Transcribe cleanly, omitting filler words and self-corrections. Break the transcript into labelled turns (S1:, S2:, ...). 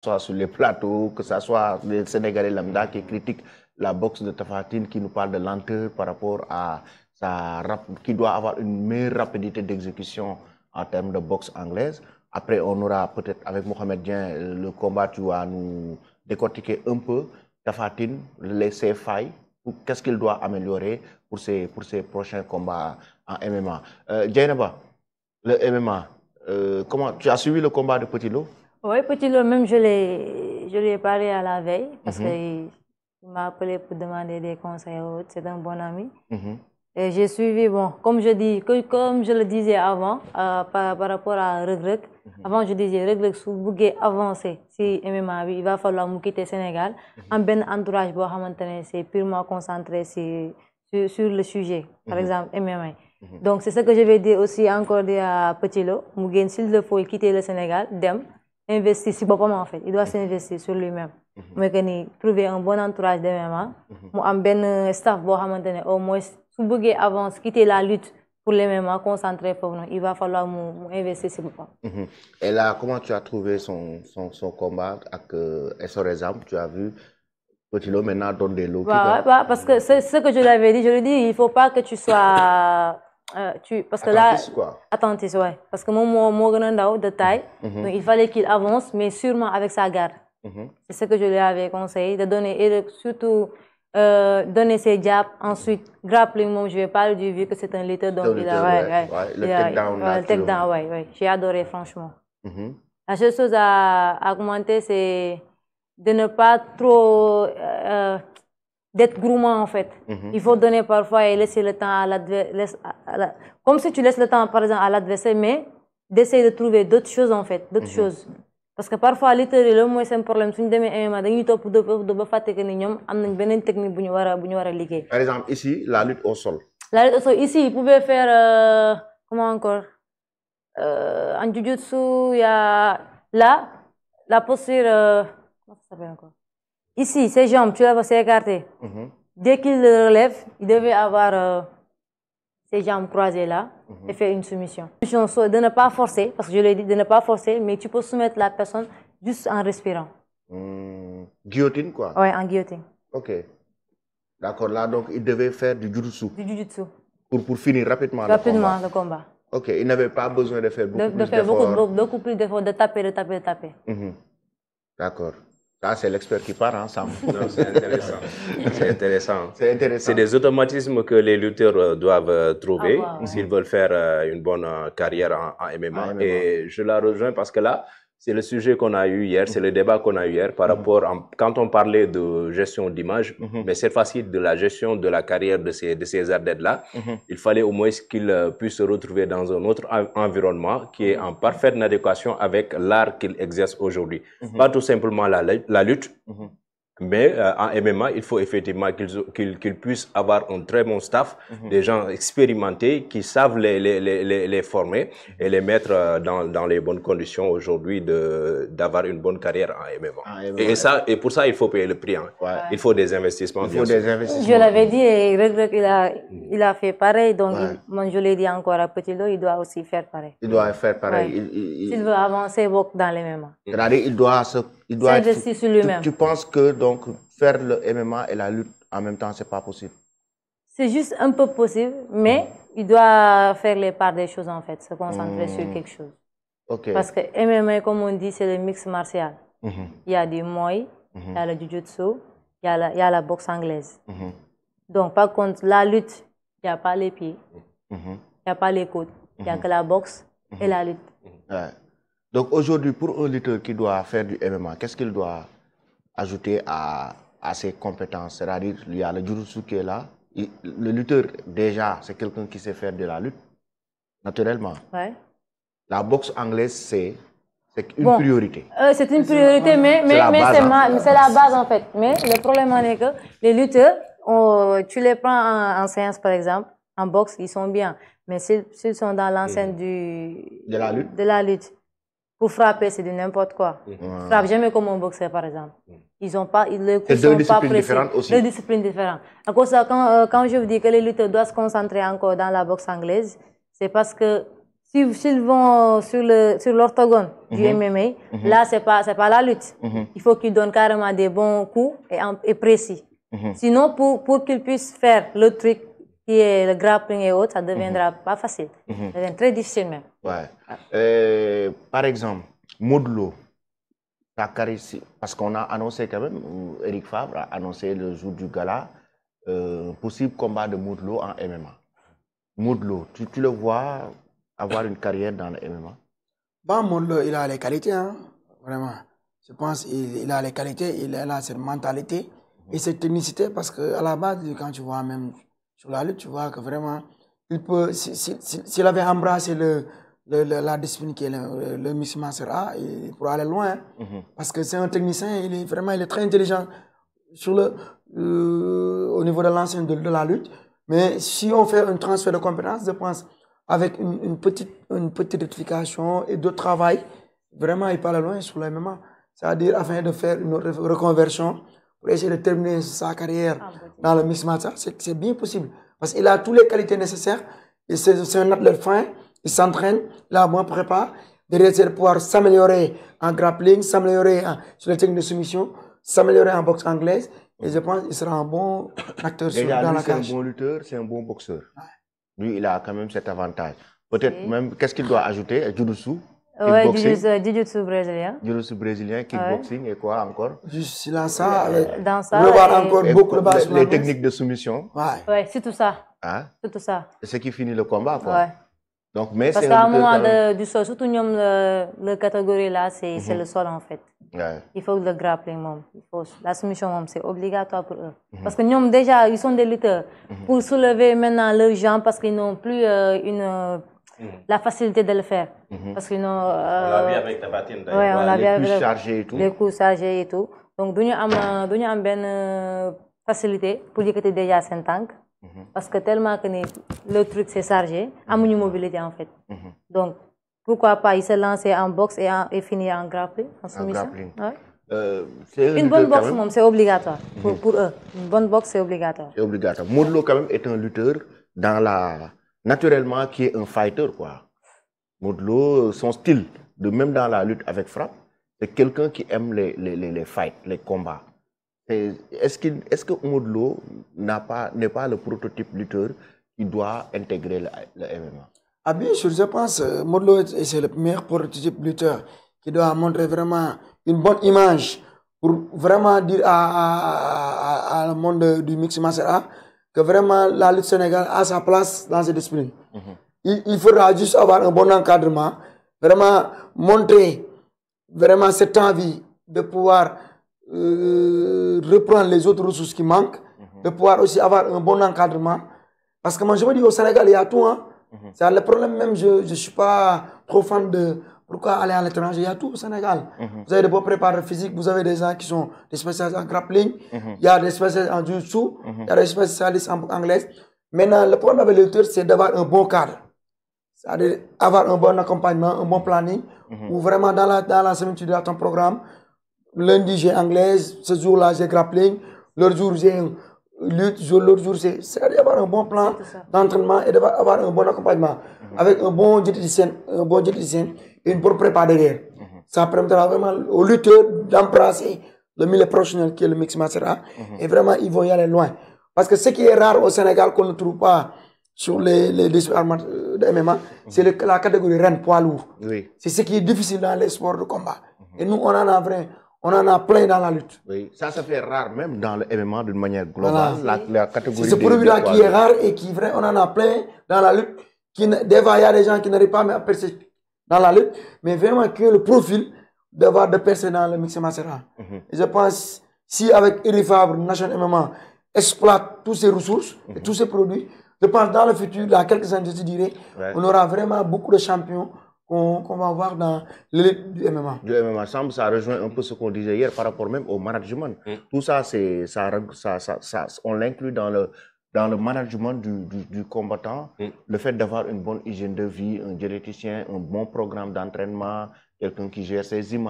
S1: soit sur les plateaux, que ce soit les Sénégalais lambda qui critiquent la boxe de Tapha Tine, qui nous parle de lenteur par rapport à qui doit avoir une meilleure rapidité d'exécution en termes de boxe anglaise. Après, on aura peut-être avec Mohamed Dien le combat, tu vas nous décortiquer un peu Tapha Tine, ses failles, qu'est-ce qu'il doit améliorer pour ses prochains combats en MMA. Dieynaba, le MMA, comment tu as suivi le combat de Petit Lo?
S2: Oui, Petit Lo, même je lui ai parlé à la veille parce qu'il m'a appelé pour demander des conseils. C'est un bon ami. Et j'ai suivi, bon, comme je le disais avant, par rapport à Reug Reug. Avant, je disais, Reug Reug, si vous voulez avancer, si MMA, il va falloir quitter le Sénégal. Un ben entourage, c'est purement concentré sur le sujet, par exemple, MMA. Donc, c'est ce que je vais dire aussi encore à Petit Lo. S'il le faut, quitter le Sénégal, investir si en fait. Il doit s'investir sur lui-même. Mais trouver un bon entourage de MMA, un staff au moins si vous voulez avancer, quitter la lutte pour les MMA, concentrer il va falloir investir sur lui-même.
S1: Et là, comment tu as trouvé son combat avec SORESAM? Tu as vu Petit Lo maintenant donne des low kicks.
S2: Parce que c'est ce que je lui avais dit. Je lui ai dit, il ne faut pas que tu sois... parce que là, attentif, ouais. Parce que mon de taille, donc il fallait qu'il avance, mais sûrement avec sa garde. C'est ce que je lui avais conseillé, de donner, et surtout donner ses jabs, ensuite grappling, je ne vais pas lui dire que c'est un lutteur, donc il a... le takedown, ouais. J'ai adoré, franchement. La seule chose à commenter, c'est de ne pas trop... d'être gourmand en fait. Il faut donner parfois et laisser le temps à l'adversaire. Comme si tu laisses le temps par exemple à l'adversaire, mais d'essayer de trouver d'autres choses en fait, d'autres choses. Parce que parfois, littéralement, c'est un problème. Si nous avons une technique.
S1: Par exemple, ici, la lutte au sol.
S2: La lutte au sol, ici, il pouvait faire, comment encore en jiu-jitsu, il y a là, la posture, comment ça s'appelle encore? Ici, ses jambes, tu vas s'écarter. Dès qu'il le relève, il devait avoir ses jambes croisées là et faire une soumission. De ne pas forcer, parce que je l'ai dit, de ne pas forcer, mais tu peux soumettre la personne juste en respirant.
S1: Guillotine, quoi?
S2: Oui, en guillotine.
S1: Ok. D'accord, là, donc, il devait faire du jiu-jitsu.
S2: Du jiu-jitsu.
S1: Pour finir rapidement
S2: le combat.
S1: Ok, il n'avait pas besoin de faire
S2: beaucoup plus d'efforts, de taper.
S1: D'accord. Ça, c'est l'expert qui parle ensemble.
S3: C'est intéressant. C'est intéressant.
S1: C'est intéressant.
S3: C'est des automatismes que les lutteurs doivent trouver s'ils veulent faire une bonne carrière en MMA. Et je la rejoins parce que là, c'est le sujet qu'on a eu hier, c'est le débat qu'on a eu hier par rapport quand on parlait de gestion d'image, mais cette fois-ci de la gestion de la carrière de ces athlètes-là, il fallait au moins qu'ils puissent se retrouver dans un autre environnement qui est en parfaite adéquation avec l'art qu'ils exercent aujourd'hui. Pas tout simplement la lutte, mais en MMA, il faut effectivement qu'ils puissent avoir un très bon staff, des gens expérimentés qui savent les former et les mettre dans les bonnes conditions aujourd'hui d'avoir une bonne carrière en MMA. Et pour ça, il faut payer le prix. Il faut des investissements.
S2: Je l'avais dit et il a fait pareil. Donc, je l'ai dit encore à Petit Lo, il doit aussi faire pareil.
S1: Il doit faire pareil.
S2: S'il veut avancer dans les MMA.
S1: C'est-à-dire il doit
S2: s'investir sur lui-même.
S1: Tu penses que donc faire le MMA et la lutte en même temps, c'est pas possible?
S2: C'est juste un peu possible, mais il doit faire les parts des choses en fait, se concentrer sur quelque chose. Parce que MMA, comme on dit, c'est le mix martial. Il y a du Muay, il y a le Jiu-Jitsu, il y a la boxe anglaise. Donc par contre, la lutte, il n'y a pas les pieds, il n'y a pas les côtes, il n'y a que la boxe et la lutte.
S1: Donc aujourd'hui, pour un lutteur qui doit faire du MMA, qu'est-ce qu'il doit ajouter à ses compétences? C'est-à-dire, il y a le jiu-jitsu qui est là. Le lutteur, déjà, c'est quelqu'un qui sait faire de la lutte, naturellement. La boxe anglaise, c'est une priorité.
S2: C'est une priorité, mais c'est la base en fait. Mais le problème est que les lutteurs, tu les prends en séance par exemple, en boxe, ils sont bien. Mais s'ils sont dans l'enceinte de la lutte, pour frapper, c'est de n'importe quoi. Frappe jamais comme un boxeur, par exemple. Ils sont pas, les coups sont pas précis. Deux disciplines différentes. À cause de ça, quand je vous dis que les lutteurs doivent se concentrer encore dans la boxe anglaise, c'est parce que s'ils vont sur l'orthogone, du MMA. Là, c'est pas la lutte. Il faut qu'il donne carrément des bons coups et précis. Sinon, pour qu'il puisse faire le truc qui est le grappling et autres, ça ne deviendra pas facile. Ça devient très difficile même.
S1: Ouais. Par exemple, Modou Lo, parce qu'on a annoncé quand même, Eric Favre a annoncé le jour du gala, possible combat de Modou Lo en MMA. Modou Lo, tu le vois avoir une carrière dans le MMA?
S4: Bon, Modou Lo, il a les qualités, hein, vraiment. Je pense qu'il a les qualités, il a cette mentalité et cette technicité, parce qu'à la base, quand tu vois même sur la lutte, tu vois que vraiment, il peut, s'il avait embrassé la discipline qui est le mixed martial art, il pourrait aller loin, parce que c'est un technicien, il est très intelligent sur au niveau de l'enseignement de la lutte. Mais si on fait un transfert de compétences, je pense, avec une petite rectification et de travail, vraiment, il parle loin sur le MMA. C'est-à-dire afin de faire une reconversion pour essayer de terminer sa carrière dans le mixed martial, c'est bien possible. Parce qu'il a toutes les qualités nécessaires. C'est un athlète fin, il s'entraîne, il a un bon prépa. Derrière, c'est de pouvoir s'améliorer en grappling, s'améliorer sur les techniques de soumission, s'améliorer en boxe anglaise. Et je pense qu'il sera un bon acteur dans la cage.
S1: C'est un bon lutteur, c'est un bon boxeur. Lui, il a quand même cet avantage. Peut-être même, qu'est-ce qu'il doit ajouter? Jiu-jitsu?
S2: Oui, jiu-jitsu brésilien.
S1: Jiu-jitsu brésilien, kickboxing et quoi encore?
S4: Juste dans ça,
S1: encore beaucoup de les techniques de soumission.
S2: Ouais, c'est tout ça.
S1: Hein?
S2: C'est tout ça.
S1: C'est ce qui finit le combat, quoi.
S2: Ouais.
S1: Donc, mais
S2: parce qu'à un moment du sol, surtout la catégorie là, c'est le sol en fait.
S1: Ouais.
S2: Il faut le grappling, la soumission, c'est obligatoire pour eux. Parce que nous, déjà, ils sont des lutteurs. Pour soulever maintenant leurs jambes, parce qu'ils n'ont plus la facilité de le faire. Parce qu'ils n'ont...
S3: on l'a vu avec Tafatine.
S2: Ouais, on l'a vu avec
S1: les coups chargés et tout.
S2: Les coups chargés et tout. Donc, nous avons une facilité pour dire que tu es déjà 5 tanks. Parce que tellement que le truc c'est chargé, à une mobilité en fait. Donc, pourquoi pas, il s'est lancé en boxe et finir en grappling, en soumission. Ouais. Une bonne boxe, c'est obligatoire pour eux. Une bonne boxe, c'est obligatoire.
S1: C'est obligatoire. Modou Lo, quand même, est un lutteur naturellement qui est un fighter, quoi. Modou Lo, son style, même dans la lutte avec frappe, c'est quelqu'un qui aime les fights, les combats. Est-ce que Modou Lo n'est pas le prototype lutteur qui doit intégrer le MMA?
S4: Ah bien sûr, je pense que Modou Lo c'est le meilleur prototype lutteur qui doit montrer vraiment une bonne image pour vraiment dire à le monde du mixed martial art que vraiment la lutte sénégalaise a sa place dans cette discipline. Il faudra juste avoir un bon encadrement, vraiment montrer vraiment cette envie de pouvoir reprendre les autres ressources qui manquent, de pouvoir aussi avoir un bon encadrement. Parce que moi, je me dis, au Sénégal, il y a tout. Hein. C'est le problème même, je ne suis pas trop fan de pourquoi aller à l'étranger. Il y a tout au Sénégal. Vous avez de beaux préparateurs physiques, vous avez des gens qui sont des spécialistes en grappling, il y a des spécialistes en jiu-jitsu, il y a des spécialistes en anglais. Maintenant, le problème avec les lutteurs, c'est d'avoir un bon cadre. C'est-à-dire avoir un bon accompagnement, un bon planning, où vraiment dans la semaine, tu dois ton programme. Lundi, j'ai anglaise, ce jour-là, j'ai grappling, l'autre jour, j'ai lutte, l'autre jour, c'est d'avoir un bon plan d'entraînement et d'avoir un bon accompagnement. Avec un bon diététicien et une bonne prépa derrière. Ça permettra vraiment aux lutteurs d'embrasser le milieu professionnel qui est le mixed martial art. Et vraiment, ils vont y aller loin. Parce que ce qui est rare au Sénégal, qu'on ne trouve pas sur les de MMA, c'est la catégorie reine poids lourd.
S1: Oui.
S4: C'est ce qui est difficile dans les sports de combat. Et nous, on en a plein dans la lutte.
S1: Oui, ça se fait rare même dans le MMA d'une manière globale. Voilà. La catégorie
S4: c'est ce produit-là qui est rare et qui vrai, on en a plein dans la lutte. Des fois, il y a des gens qui n'arrivent pas à percer dans la lutte, mais vraiment qui ont le profil d'avoir de percer dans le mixed martial art. Et je pense, si avec Eric Favre, National MMA, exploite toutes ces ressources et tous ces produits, je pense dans le futur, dans quelques années, je dirais, on aura vraiment beaucoup de champions qu'on va voir dans l'élite du MMA.
S1: Du MMA, ça rejoint un peu ce qu'on disait hier par rapport même au management. Tout ça, on l'inclut dans le management du combattant. Le fait d'avoir une bonne hygiène de vie, un diététicien, un bon programme d'entraînement, quelqu'un qui gère ses images.